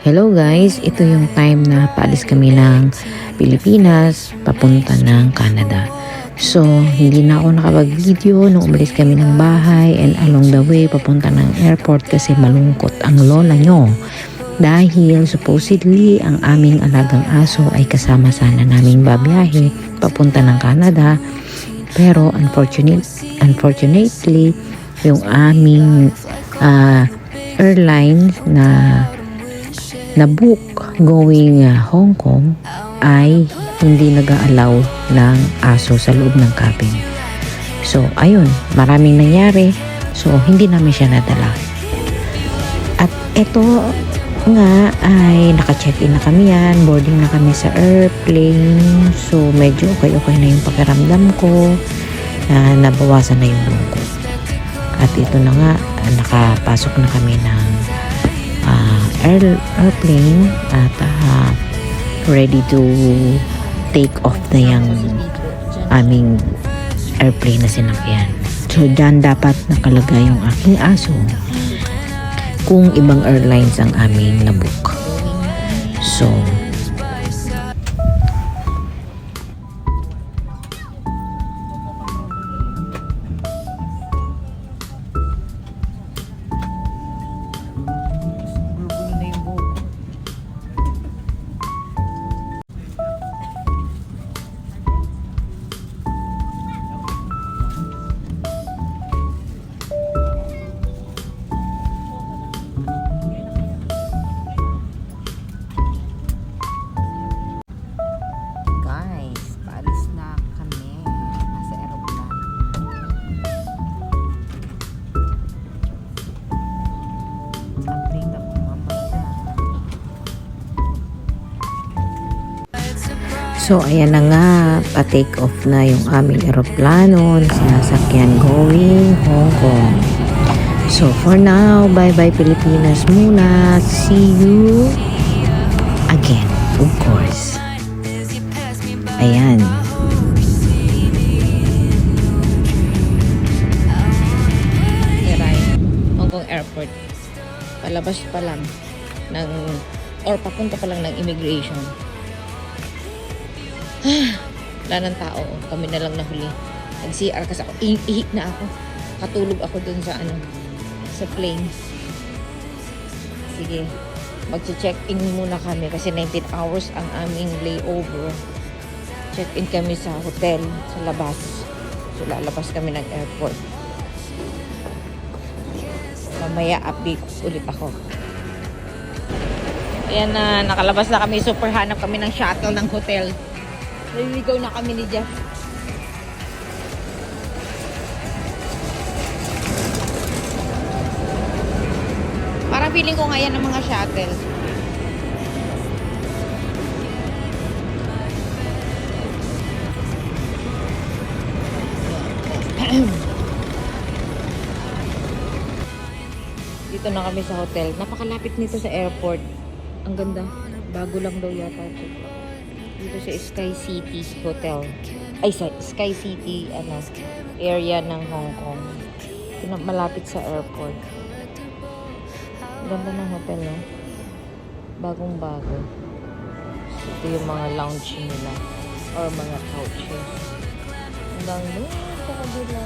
Hello guys, ito yung time na paalis kami ng Pilipinas papunta ng Canada. So, hindi na ako nakapag-video nung umalis kami ng bahay and along the way papunta ng airport kasi malungkot ang lola nyo. Dahil supposedly ang aming alagang aso ay kasama sana naming babiyahe papunta ng Canada. Pero unfortunately, yung aming airline na book going Hong Kong ay hindi nag-a-allow ng aso sa loob ng cabin. So, ayun, maraming nangyari. So, hindi namin siya nadala. At ito nga ay naka-check-in na kami yan. Boarding na kami sa airplane. So, medyo okay na yung pakiramdam ko. Nabawasan na yung lungkot. At ito na nga, nakapasok na kami ng airplane at ready to take off na yung aming airplane na sinakyan. So, dyan dapat nakalagay yung aking aso kung ibang airlines ang aming nabook. So, So, ayan na nga, pa-take off na yung aming eroplano na sinasakyan going Hong Kong. So, for now, bye-bye Pilipinas muna. See you again, of course. Ayan. Hong Kong Airport. Palabas pa lang ng, or papunta pa lang ng immigration. Wala ng tao. Kami na lang nahuli. Nag-CR kasi ako. Ihi na ako. Katulog ako dun sa sa plane. Sige. Mag-check-in muna kami kasi 19 hours ang aming layover. Check-in kami sa hotel sa labas. So, lalabas kami ng airport. Mamaya update ulit ako. Ayan na, nakalabas na kami. Super hanap kami ng shuttle ng hotel. Naliligaw na kami ni Jeff. Parang feeling ko ngayon ng mga shuttle. Dito na kami sa hotel. Napakalapit nito sa airport. Ang ganda. Bago lang daw yata. Dito sa Sky City Hotel. Ay, Sky City area ng Hong Kong. Malapit sa airport. Ganda ng hotel, no? Bagong-bago. Ito yung mga lounge nila. Or mga couches. Hanggang doon sa kabila.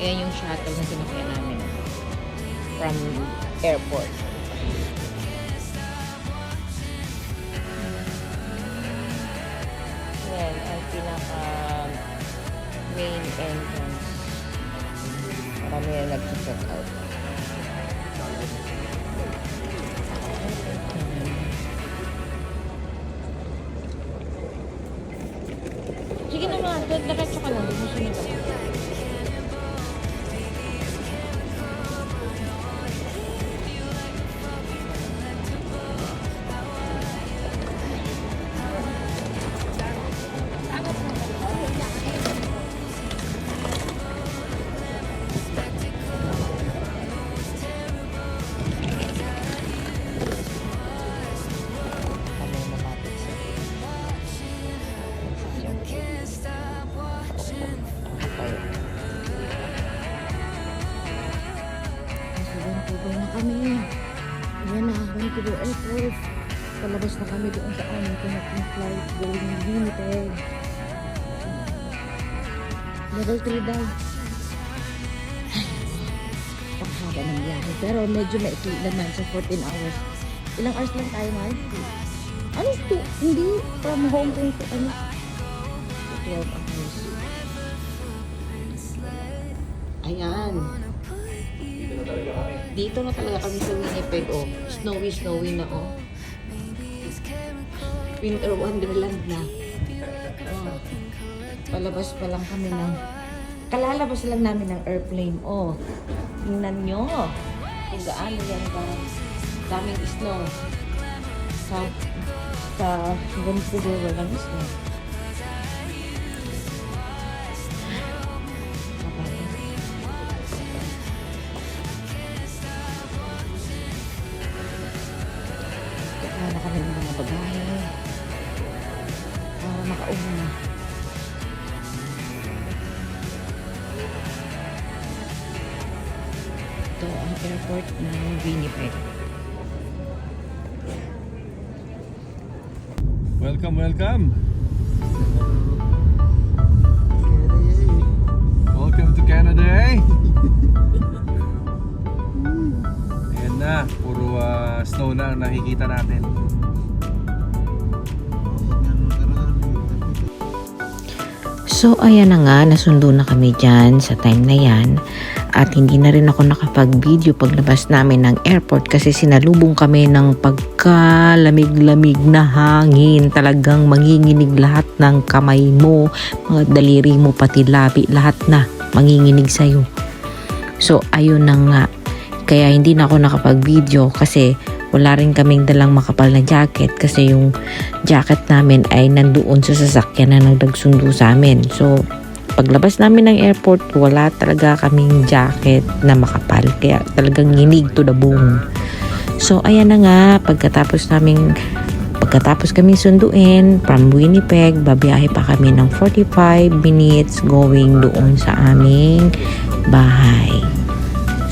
Ayan yung shuttle na sinakyan namin. From airport. Pinaka main entrance. Marami na nag-check out. Sige naman, diretso ka lang. Gusto nito. Vancouver na kami. Ayan na, Vancouver Airport. Palabas na kami doon sa aming connecting flight going Winnipeg. Level 3 daw. Pakahaba ng biyahe. Pero medyo maikli naman sa 14 hours. Ilang hours lang tayo, Mal? Ano ito? Hindi. From Hong Kong to ano? 12 hours. Ayan. Dito na talaga kami sa Winnipeg, oh. Snowy na, oh. Winter Wonderland na. Oh. Palabas pa lang kami ng... Kalalabas lang namin ng airplane, oh. Tingnan nyo. Kung gaano yan ba. Daming snow. Sa Vancouver, walang snow. Na kami ng mga bagahe para makauwi na. Ito ang airport ng Winnipeg. Welcome. Welcome to Canada, eh? Ayan na, puro snow na ang nakikita natin. So ayan na nga, nasundo na kami dyan sa time na yan. At hindi na rin ako nakapag-video paglabas namin ng airport kasi sinalubong kami ng pagkalamig-lamig na hangin. Talagang manginginig lahat ng kamay mo, mga daliri mo, pati labi, lahat na manginginig sa'yo. So ayun na nga, kaya hindi na ako nakapag-video kasi wala rin kaming dalang makapal na jacket kasi yung jacket namin ay nandoon sa sasakyan na nagsundo sa amin. So paglabas namin ng airport, wala talaga kaming jacket na makapal. Kaya talagang nginig to the bone. So, ayan na nga. Pagkatapos kami sunduin from Winnipeg, babiyahe pa kami ng 45 minutes going doon sa aming bahay.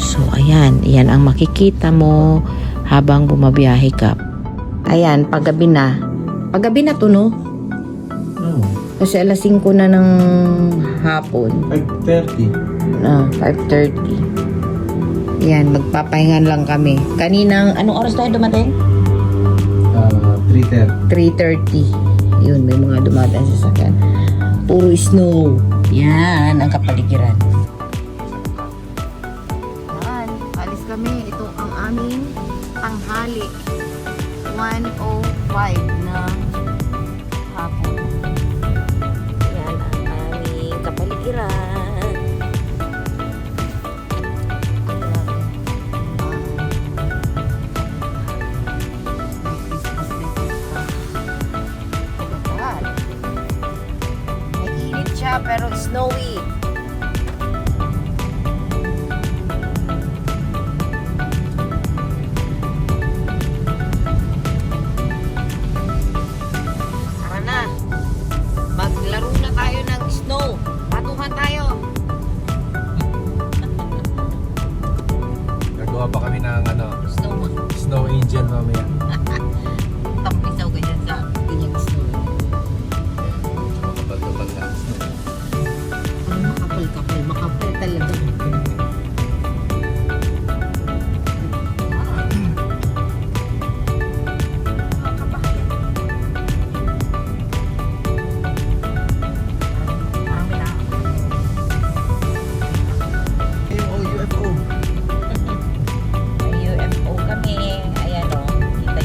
So, ayan. Yan ang makikita mo habang bumabiyahe ka. Ayan, paggabi na. Paggabi na to, no? Kasi alas 5 na ng hapon. 5:30. 5:30. Yan, magpapahingan lang kami. Kaninang, anong oras tayo dumating? 3:30. 3:30. Yun, may mga dumadaan sa sakyan. Puro snow. Yan, ang kapaligiran. Yan, alis kami. Ito ang aming tanghali. 1:05 na hapon. Yan ang aming kapaligiran. Mainit siya pero snowy. Tara na. Maglaro na tayo ng snow. Patuhan tayo. Gagawa pa kami ng Snow. snow angel mamaya. Tampisaw ka dyan sa ganyang snow. Kapal na snow. Makapal talaga. UFO. May UFO kami. Ayan o. Kita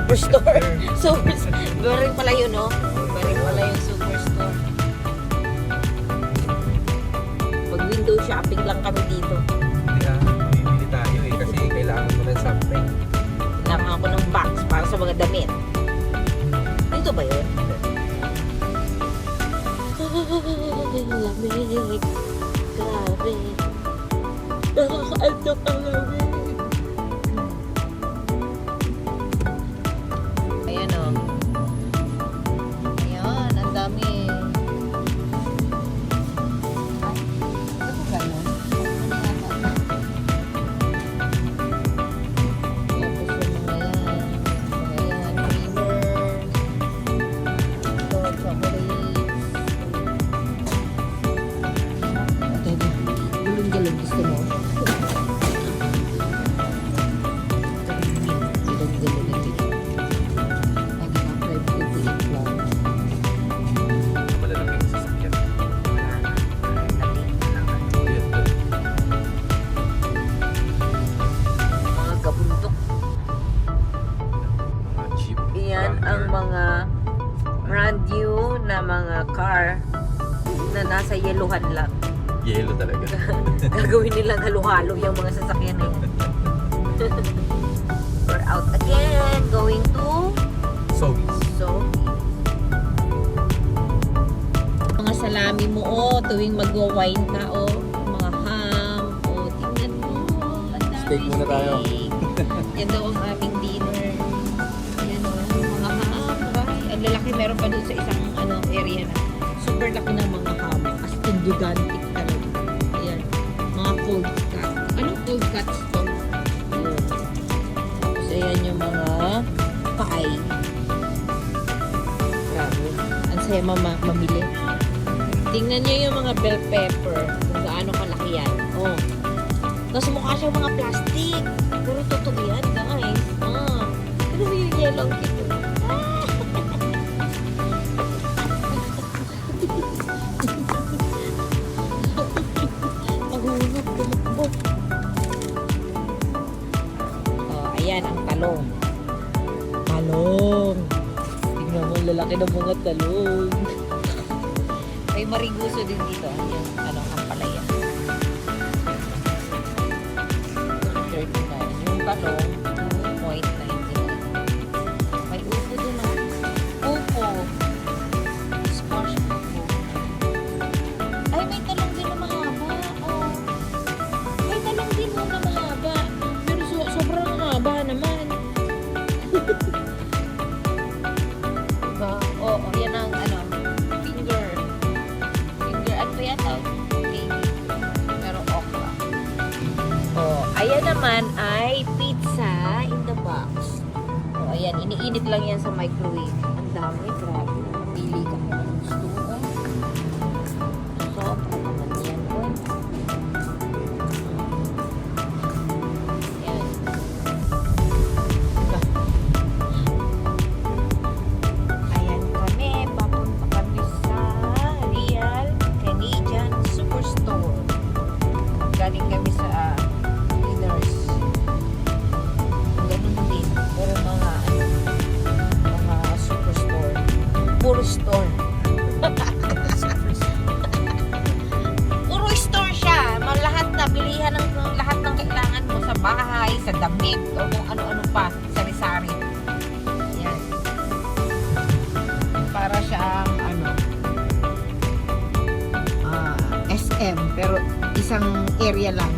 Superstore. Iba rin pala yun, no? Iba rin pala yung Superstore. Pag window shopping lang kami dito. Hindi bibili tayo eh kasi kailangan mo ng something. Kailangan ako ng box para sa mga damit. Dito ba yun? Lamig. Grabe. Nakakaantok ang lamig. Ayan o. Ayan, ang dami. Ay, ano ba yun? Tapos yung mga yan. Ayan, creamer. Ito, chocolate. Gulong-gulong gusto mo? Gulong-gulong ito. Lagi ka 5.8 lang. Malalaki yung sasakyan. Mga kabundok. Mga jeep. Iyan ang mga brand new na mga car na nasa yeluhan lang. Yellow talaga. Gagawin nilang halo-halo yung mga sasakyan na yan. We're out again, going to Sobeys. Sobeys. Mga salami mo, oh, tuwing magwa-wine ka, oh. Mga ham, oh, tingnan mo. Ang dami Steak muna tayo. steak. Yan daw ang aming dinner. Yan, oh, mga ham. Ay, ang lalaki, meron pa doon sa isang area na super laki ng mga ham. As in, gigantic talaga. Ayan, mga cold cut. Anong cold cuts to? Ayan. Tapos ayan yung mga paay. Grabe. Ang saya mamili. Tingnan niyo yung mga bell pepper. Kung gaano kalaki yan. Oh. Tapos mukha siyang mga plastic. Pero totoo yan, guys. Ano yung yellow kit? Mahulog, tumakbo. Oh, ayan ang talong. Talong. Tingnan mo, lalaki ng mga talong. May mariguso din dito. Yung ampalaya. 39. Yung talong, 2.99. May upo dun, oh. Upo. Squash upo. Ay, may talong din na mahaba. Oh. May talong din na mahaba. Pero sobrang mahaba naman. Diba? Oh, yan ang finger. At pa yan baby. Pero okra. Oh, ayan naman ay pizza in the box. Oh, ayan, iniinit lang yan sa microwave. Ang dami, grabe. Pili ka kung anong gusto mo. Sobra naman yan. Oh. Ayan. Ayan kami, papunta kami sa Real Canadian Superstore. Galing kami sa Winners. Ganun din. Pero mga superstore. Puro store. Puro store siya. Lahat na bilihan ng lahat ng kailangan mo sa bahay, sa damit, o kung ano-ano pa, sari-sari. Yan. Para siyang SM, pero isang area lang.